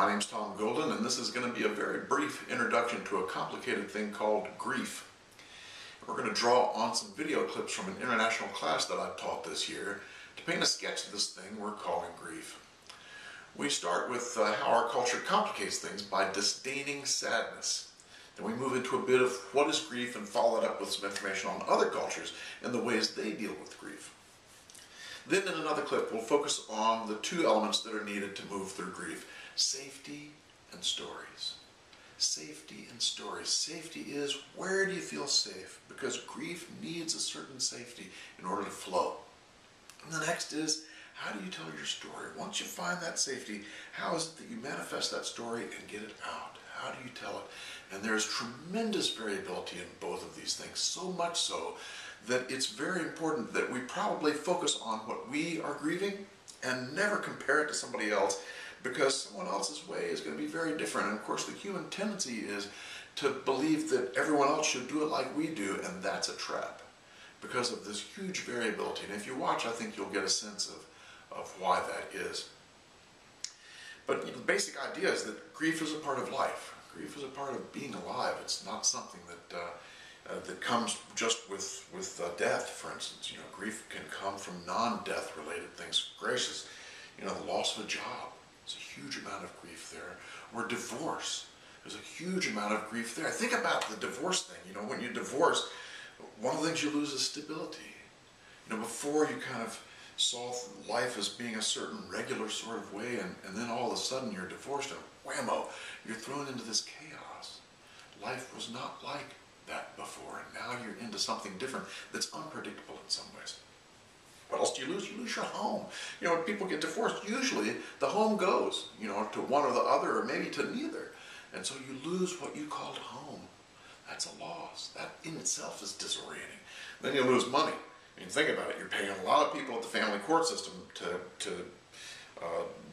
My name's Tom Golden, and this is going to be a very brief introduction to a complicated thing called grief. We're going to draw on some video clips from an international class that I've taught this year to paint a sketch of this thing we're calling grief. We start with how our culture complicates things by disdaining sadness. Then we move into a bit of what is grief and follow it up with some information on other cultures and the ways they deal with grief. Then in another clip, we'll focus on the two elements that are needed to move through grief: safety and stories. Safety and stories. Safety is, where do you feel safe? Because grief needs a certain safety in order to flow. And the next is, how do you tell your story? Once you find that safety, how is it that you manifest that story and get it out? How do you tell it? And there's tremendous variability in both of these things, so much so that it's very important that we probably focus on what we are grieving and never compare it to somebody else, because someone else's way is going to be very different. And of course the human tendency is to believe that everyone else should do it like we do, and that's a trap because of this huge variability. And if you watch, I think you'll get a sense of why that is. But the basic idea is that grief is a part of life. Grief is a part of being alive. It's not something that comes just with death, for instance. Grief can come from non-death related things. Gracious, the loss of a job. There's a huge amount of grief there. Or divorce. There's a huge amount of grief there. Think about the divorce thing. When you divorce, one of the things you lose is stability. Before you kind of saw life as being a certain regular sort of way, and then all of a sudden you're divorced and whammo, you're thrown into this chaos. Life was not like that before, and now you're into something different that's unpredictable in some ways. What else do you lose? You lose your home. When people get divorced, usually the home goes, to one or the other, or maybe to neither. And so you lose what you called home. That's a loss. That in itself is disorienting. Then you lose money. Think about it. You're paying a lot of people at the family court system to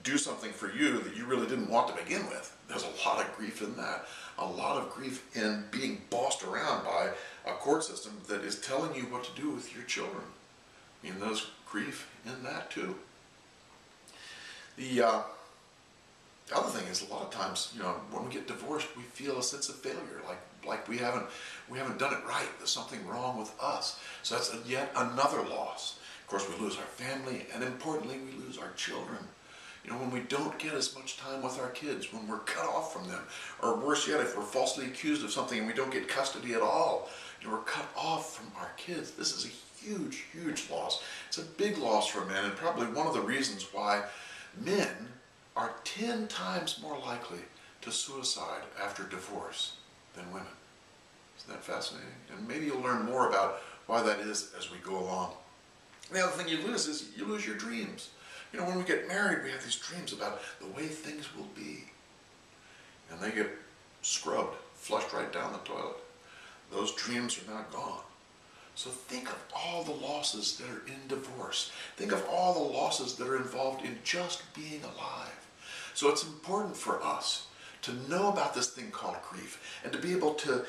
do something for you that you really didn't want to begin with. There's a lot of grief in that. A lot of grief in being bossed around by a court system that is telling you what to do with your children. There's grief in that too. The other thing is, a lot of times, when we get divorced, we feel a sense of failure, like we haven't done it right. There's something wrong with us. So that's yet another loss. Of course, we lose our family, and importantly, we lose our children. When we don't get as much time with our kids, when we're cut off from them, or worse yet, if we're falsely accused of something and we don't get custody at all, we're cut off from our kids. This is a huge, huge loss. It's a big loss for men, and probably one of the reasons why men are 10 times more likely to suicide after divorce than women. Isn't that fascinating? And maybe you'll learn more about why that is as we go along. The other thing you lose is you lose your dreams. When we get married, we have these dreams about the way things will be. And they get scrubbed, flushed right down the toilet. Those dreams are not gone. So think of all the losses that are in divorce. Think of all the losses that are involved in just being alive. So it's important for us to know about this thing called grief and to be able to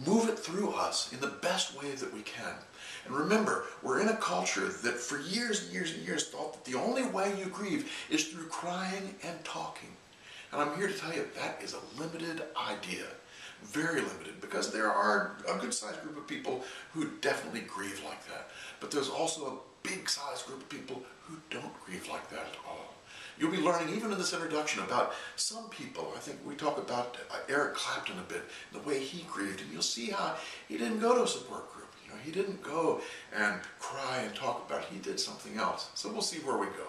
move it through us in the best way that we can. And remember, we're in a culture that for years and years and years thought that the only way you grieve is through crying and talking. And I'm here to tell you that is a limited idea. Very limited, because there are a good-sized group of people who definitely grieve like that. But there's also a big-sized group of people who don't grieve like that at all. You'll be learning, even in this introduction, about some people. I think we talk about Eric Clapton a bit, the way he grieved, and you'll see how he didn't go to a support group. He didn't go and cry and talk about it. He did something else. So we'll see where we go.